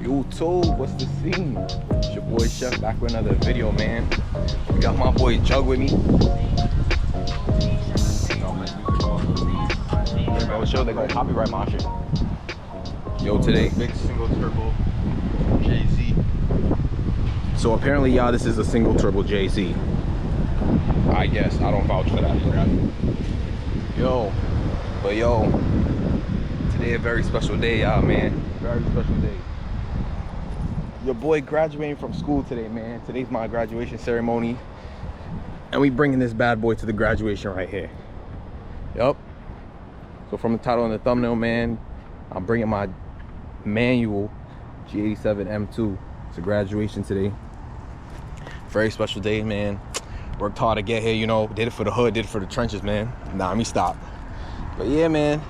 YouTube, what's the scene? It's your boy Chef back with another video, man. We got my boy Jug with me. Yeah, bro, sure they gonna copyright my shit. Yo, today big single turbo JZ. So apparently, y'all, this is a single turbo JZ. I guess I don't vouch for that. Yo, but yo, today a very special day, y'all, man. Very special day. Your boy graduating from school today, man. Today's my graduation ceremony, and we bringing this bad boy to the graduation right here. Yup. So from the title and the thumbnail, man, I'm bringing my manual G87 M2 to graduation today. Very special day, man. Worked hard to get here, you know. Did it for the hood, did it for the trenches, man. Nah, let me stop. But yeah, man,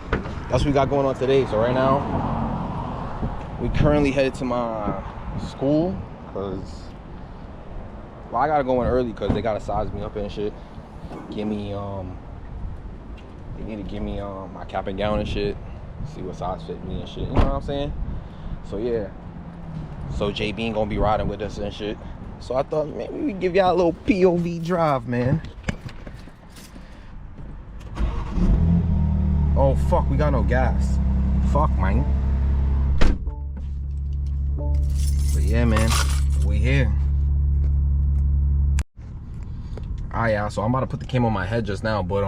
that's what we got going on today. So right now, we currently headed to my school, cause well, I gotta go in early because they gotta size me up and shit. Give me they need to give me my cap and gown and shit. See what size fit me and shit. You know what I'm saying? So yeah. So J Bean gonna be riding with us and shit. So I thought maybe we give y'all a little POV drive, man. Oh fuck, we got no gas. Fuck, man. But yeah, man, we here. Alright, y'all, so I'm about to put the cam on my head just now, but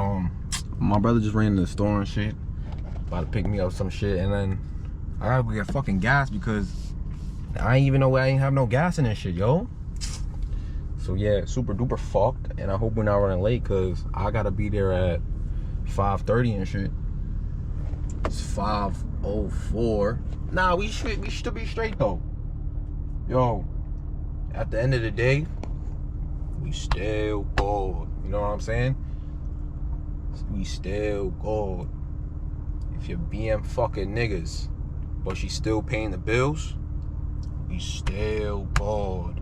my brother just ran to the store and shit. About to pick me up some shit, and then I gotta go get fucking gas because I ain't even know I ain't have no gas in this shit, yo. So yeah, super duper fucked, and I hope we're not running late because I gotta be there at 5:30 and shit. It's 5:04. Nah, we should be straight though. Yo, at the end of the day, we still gold. You know what I'm saying? We still gold. If you're BM fucking niggas, but she's still paying the bills, we still gold.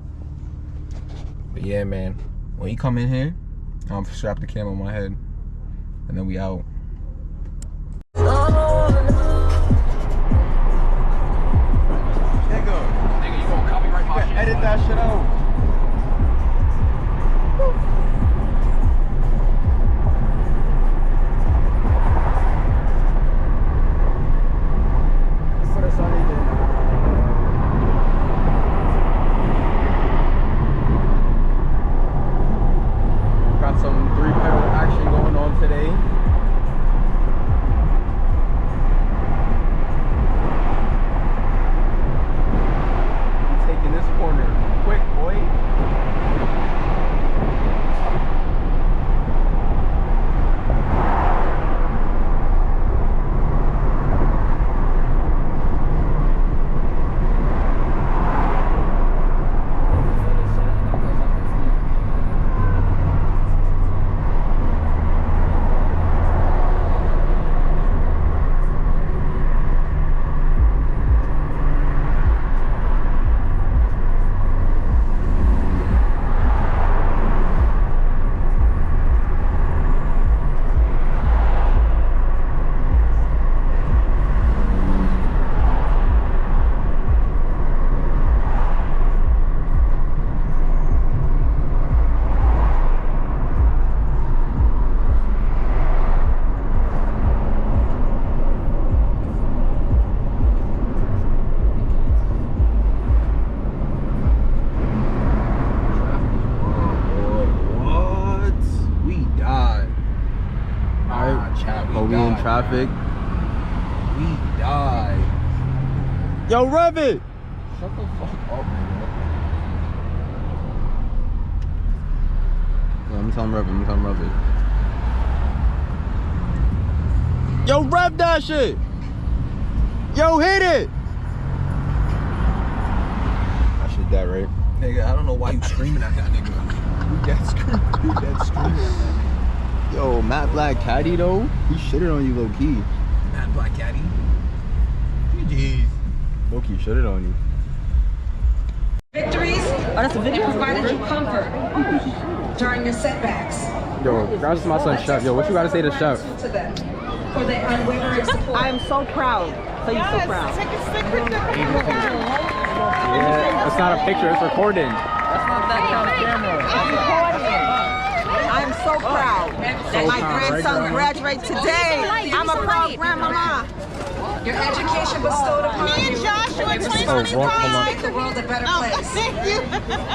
But yeah, man, when you come in here, I'm gonna strap the camera on my head, and then we out. Nigga, you gonna copyright my shit? Edit that shit out. Traffic. We died. Yo, rev it! Shut the fuck up, man. Yeah, I'm telling rev it. Yo, rev that shit! Yo, hit it! I should die, right? Nigga, I don't know why you screaming at that nigga. You dead screaming at that nigga. Yo, Matt Black Caddy though, he shitted on you low key. Matt Black Caddy? GG's. Low key shitted on you. Victories provided you comfort during your setbacks. Yo, congrats to my son Chef. Yo, what you gotta say to Chef? To them for their unwavering support. I am so proud. So you're so proud. Take a stick with not a picture, it's recording. I'm so proud that my grandson graduates today. I'm a proud grandmama. Your education bestowed upon Me and you. Joshua, and your 2025. responsibility to make the world a better place. Thank you.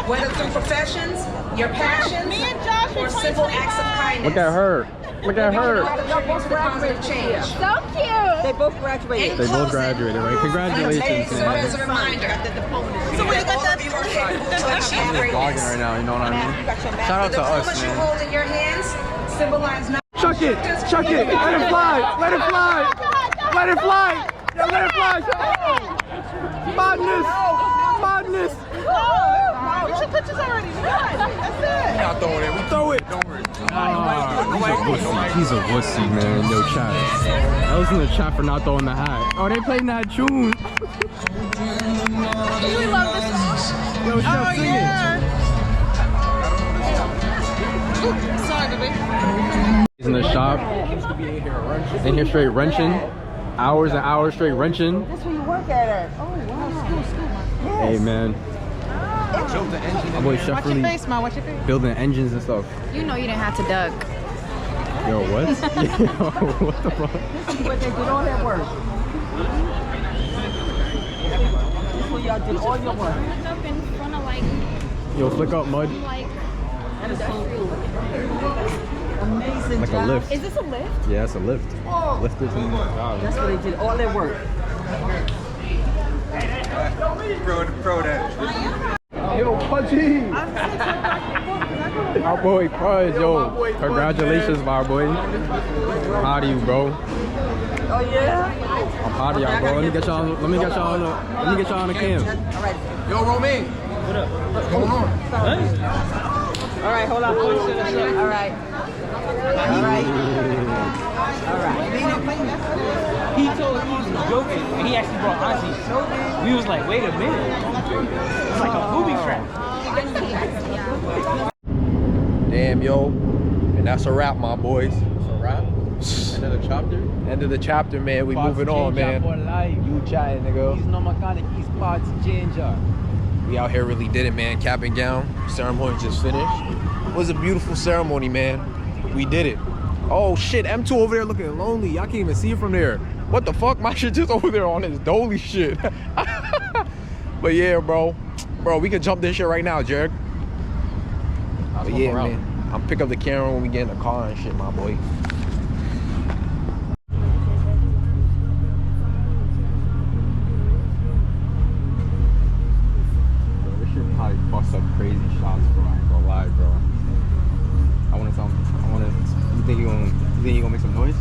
Whether through professions, your passions, Me and Joshua, or simple acts of kindness. Look at her. Look at her. Contribute to the positive change. So cute. They both graduated. They both graduated, right? Congratulations, So as man. a reminder, So when you got all that, of you are capable to achieve Vlogging greatness. right now, you know what I mean? Shout out The to us, diplomas you man. hold in your hands symbolize not Chuck it! Chuck it! Let it fly! Let it fly! Let it fly! Yo, let it fly! Madness! Madness! no, you took pictures already. That's Not throwing it. We throw it. Don't worry. He's a wussy, man. Yo, chat. I was in the chat for not throwing the hat. Oh, they playing that tune. We love this song. Yo, Chef, sing it. Sorry, baby. He's in the shop. In here straight wrenching. Hours and hours straight wrenching. That's where you work at. Oh, wow. School. Hey, man. My boy Chef Watch your really face, man. Watch your face. building engines and stuff. You know you didn't have to duck. Yo, what? Yo, what the fuck? This is where they did all that work. This is where y'all did all your work. Up in front of like Yo, flick up, mud. That is so cool. Amazing Like a job. lift. Is this a lift? Yeah, it's a lift. Lifters and That's where they did all their work. Pro that. Yo, Pudgy! My boy Pudge, yo. Congratulations, my boy. I'm proud of you, bro. Oh yeah? I'm proud of y'all, bro. Let me get y'all on the cam. All right. Yo, Romaine. What's going on? All right, hold on. All right. All right. All right. He told us he was joking, and he actually brought Auntie. We was like, wait a minute. It's like a booby trap. Damn, yo. And that's a wrap, my boys. It's a wrap. End of the chapter. End of the chapter, man. We moving on, man. For life. You chatting, nigga. He's no mechanic, he's parts changer. We out here really did it, man. Cap and gown. Ceremony just finished. It was a beautiful ceremony, man. We did it. Oh shit, M2 over there looking lonely. I can't even see it from there. What the fuck? My shit just over there on his dolly shit. But yeah, bro. Bro, we can jump this shit right now, Jared. But yeah, man. I'll pick up the camera when we get in the car and shit, my boy. This shit probably bust up crazy shots, bro. I ain't gonna lie, bro. You think you gonna make some noise?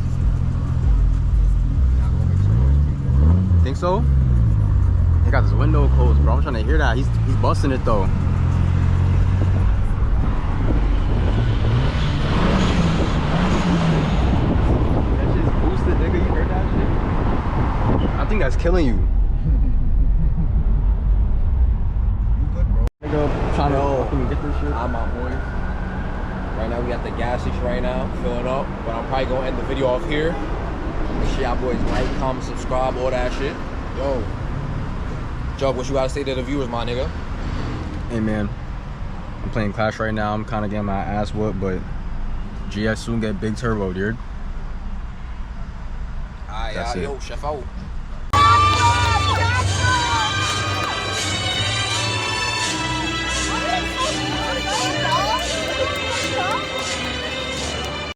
Think so? He got his window closed, bro. I'm trying to hear that. He's busting it though. That shit's boosted, nigga. You heard that shit? I think that's killing you. Nigga, trying to fucking get this shit. I'm my boy. Right now we at the gas station right now, filling up. But I'm probably gonna end the video off here. Make sure y'all boys like, comment, subscribe, all that shit. Yo. Jug, what you gotta say to the viewers, my nigga? Hey man, I'm playing Clash right now. I'm kind of getting my ass whooped, but GS soon get big turbo, dude. Alright, That's it. yo, chef out.